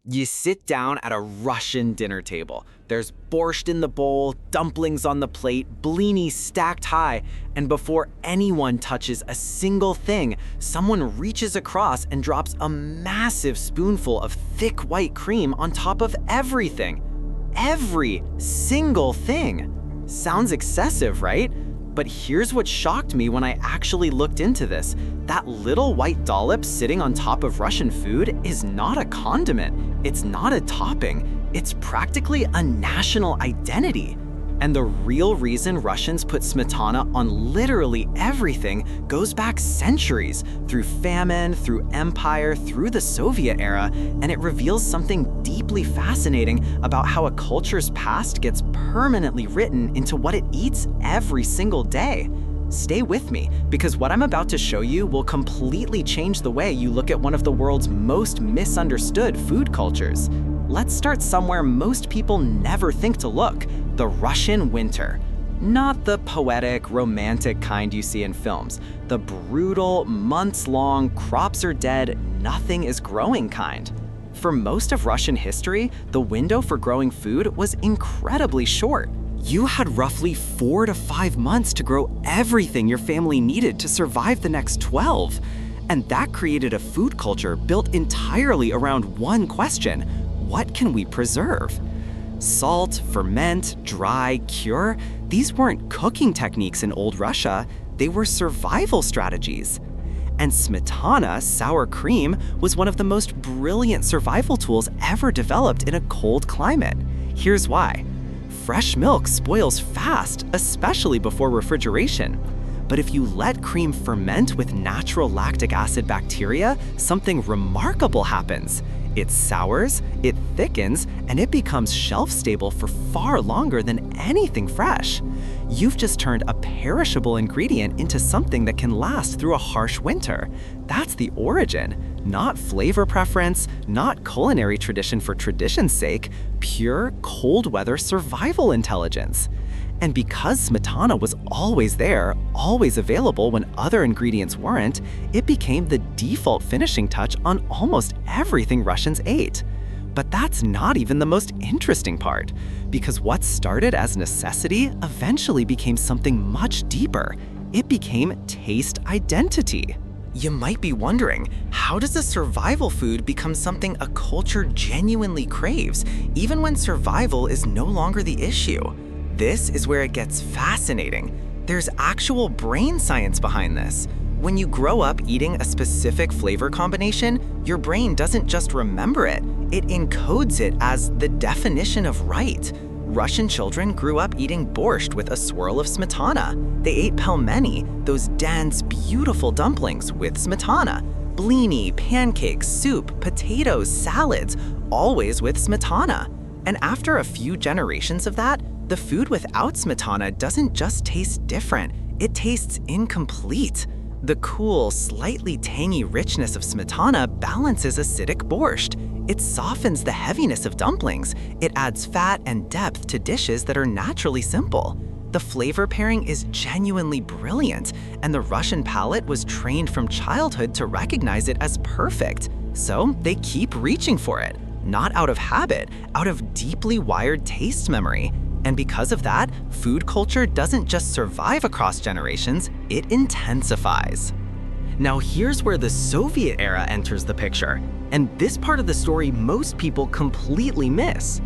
You sit down at a Russian dinner table. There's borscht in the bowl, dumplings on the plate, blini stacked high, and before anyone touches a single thing, someone reaches across and drops a massive spoonful of thick white cream on top of everything. Every single thing. Sounds excessive, right? But here's what shocked me when I actually looked into this. That little white dollop sitting on top of Russian food is not a condiment. It's not a topping. It's practically a national identity. And the real reason Russians put smetana on literally everything goes back centuries, through famine, through empire, through the Soviet era, and it reveals something deeply fascinating about how a culture's past gets permanently written into what it eats every single day. Stay with me, because what I'm about to show you will completely change the way you look at one of the world's most misunderstood food cultures. Let's start somewhere most people never think to look: the Russian winter. Not the poetic, romantic kind you see in films, the brutal, months-long, crops are dead, nothing is growing kind. For most of Russian history, the window for growing food was incredibly short. You had roughly 4 to 5 months to grow everything your family needed to survive the next 12. And that created a food culture built entirely around one question: what can we preserve? Salt, ferment, dry, cure, these weren't cooking techniques in old Russia, they were survival strategies. And smetana, sour cream, was one of the most brilliant survival tools ever developed in a cold climate. Here's why. Fresh milk spoils fast, especially before refrigeration. But if you let cream ferment with natural lactic acid bacteria, something remarkable happens. It sours, it thickens, and it becomes shelf-stable for far longer than anything fresh. You've just turned a perishable ingredient into something that can last through a harsh winter. That's the origin. Not flavor preference, not culinary tradition for tradition's sake, pure cold weather survival intelligence. And because smetana was always there, always available when other ingredients weren't, it became the default finishing touch on almost everything Russians ate. But that's not even the most interesting part, because what started as necessity eventually became something much deeper. It became taste identity. You might be wondering, how does a survival food become something a culture genuinely craves, even when survival is no longer the issue? This is where it gets fascinating. There's actual brain science behind this. When you grow up eating a specific flavor combination, your brain doesn't just remember it, it encodes it as the definition of right. Russian children grew up eating borscht with a swirl of smetana. They ate pelmeni, those dense, beautiful dumplings, with smetana. Blini, pancakes, soup, potatoes, salads, always with smetana. And after a few generations of that, the food without smetana doesn't just taste different, it tastes incomplete. The cool, slightly tangy richness of smetana balances acidic borscht. It softens the heaviness of dumplings. It adds fat and depth to dishes that are naturally simple. The flavor pairing is genuinely brilliant, and the Russian palate was trained from childhood to recognize it as perfect. So they keep reaching for it, not out of habit, out of deeply wired taste memory. And because of that, food culture doesn't just survive across generations, it intensifies. Now here's where the Soviet era enters the picture, and this part of the story most people completely miss.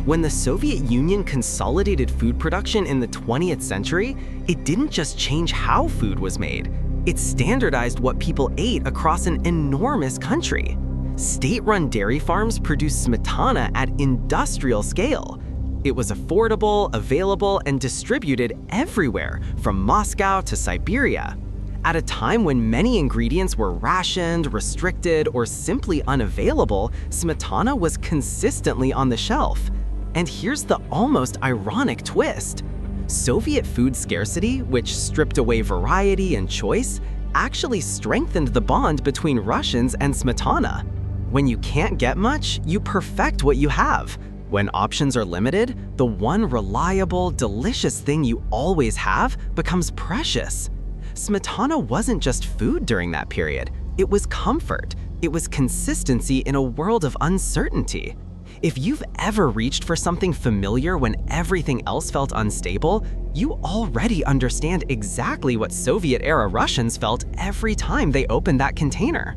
When the Soviet Union consolidated food production in the 20th century, it didn't just change how food was made, it standardized what people ate across an enormous country. State-run dairy farms produced smetana at industrial scale. It was affordable, available, and distributed everywhere, from Moscow to Siberia. At a time when many ingredients were rationed, restricted, or simply unavailable, smetana was consistently on the shelf. And here's the almost ironic twist. Soviet food scarcity, which stripped away variety and choice, actually strengthened the bond between Russians and smetana. When you can't get much, you perfect what you have. When options are limited, the one reliable, delicious thing you always have becomes precious. Smetana wasn't just food during that period, it was comfort, It was consistency in a world of uncertainty. If you've ever reached for something familiar when everything else felt unstable, you already understand exactly what Soviet-era Russians felt every time they opened that container.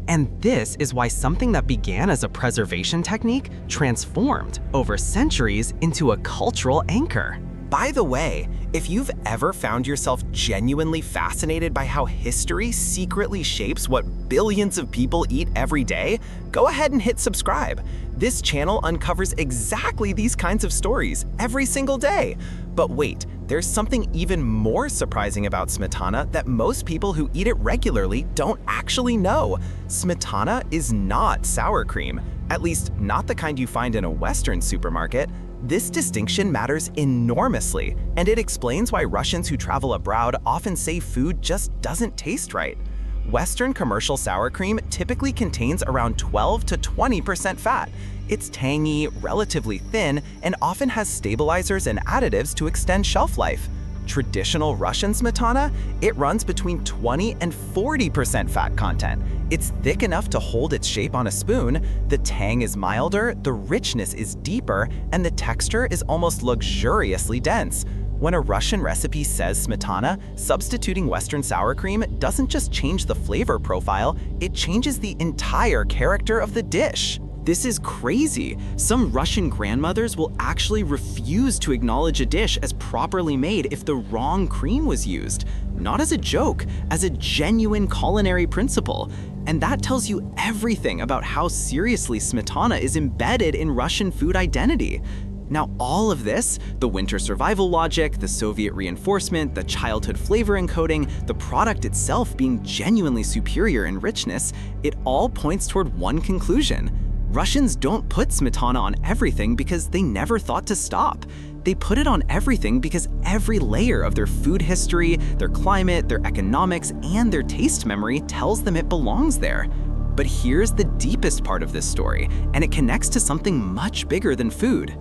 And this is why something that began as a preservation technique transformed over centuries into a cultural anchor. By the way, if you've ever found yourself genuinely fascinated by how history secretly shapes what billions of people eat every day, go ahead and hit subscribe. This channel uncovers exactly these kinds of stories every single day. But wait, there's something even more surprising about smetana that most people who eat it regularly don't actually know. Smetana is not sour cream, at least not the kind you find in a Western supermarket. This distinction matters enormously, and it explains why Russians who travel abroad often say food just doesn't taste right. Western commercial sour cream typically contains around 12 to 20% fat. It's tangy, relatively thin, and often has stabilizers and additives to extend shelf life. Traditional Russian smetana, it runs between 20 and 40% fat content. It's thick enough to hold its shape on a spoon, the tang is milder, the richness is deeper, and the texture is almost luxuriously dense. When a Russian recipe says smetana, substituting Western sour cream doesn't just change the flavor profile, it changes the entire character of the dish. This is crazy. Some Russian grandmothers will actually refuse to acknowledge a dish as properly made if the wrong cream was used. Not as a joke, as a genuine culinary principle. And that tells you everything about how seriously smetana is embedded in Russian food identity. Now, all of this, the winter survival logic, the Soviet reinforcement, the childhood flavor encoding, the product itself being genuinely superior in richness, it all points toward one conclusion. Russians don't put smetana on everything because they never thought to stop. They put it on everything because every layer of their food history, their climate, their economics, and their taste memory tells them it belongs there. But here's the deepest part of this story, and it connects to something much bigger than food.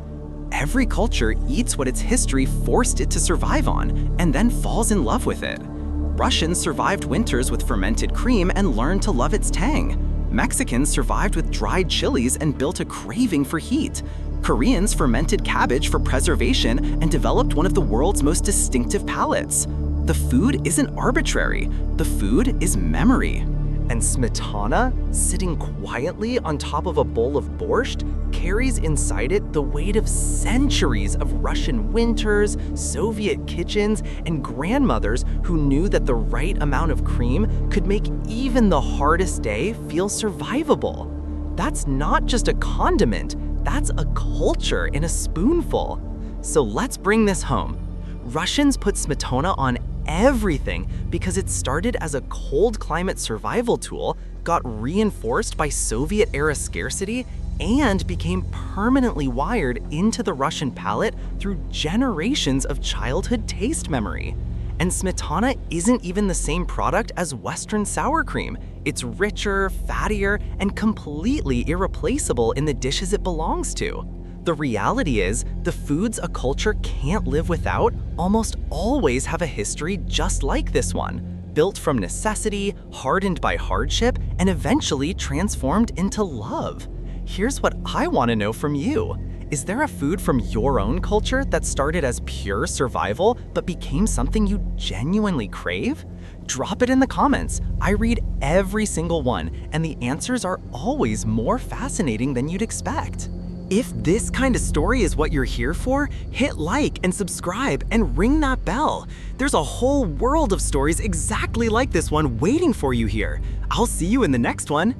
Every culture eats what its history forced it to survive on, and then falls in love with it. Russians survived winters with fermented cream and learned to love its tang. Mexicans survived with dried chilies and built a craving for heat. Koreans fermented cabbage for preservation and developed one of the world's most distinctive palates. The food isn't arbitrary, the food is memory. And smetana, sitting quietly on top of a bowl of borscht, carries inside it the weight of centuries of Russian winters, Soviet kitchens, and grandmothers who knew that the right amount of cream could make even the hardest day feel survivable. That's not just a condiment, that's a culture in a spoonful. So let's bring this home. Russians put smetana on everything because it started as a cold climate survival tool, got reinforced by Soviet-era scarcity, and became permanently wired into the Russian palate through generations of childhood taste memory. And smetana isn't even the same product as Western sour cream. It's richer, fattier, and completely irreplaceable in the dishes it belongs to. The reality is, the foods a culture can't live without almost always have a history just like this one, built from necessity, hardened by hardship, and eventually transformed into love. Here's what I want to know from you. Is there a food from your own culture that started as pure survival but became something you genuinely crave? Drop it in the comments. I read every single one, and the answers are always more fascinating than you'd expect. If this kind of story is what you're here for, hit like and subscribe and ring that bell. There's a whole world of stories exactly like this one waiting for you here. I'll see you in the next one.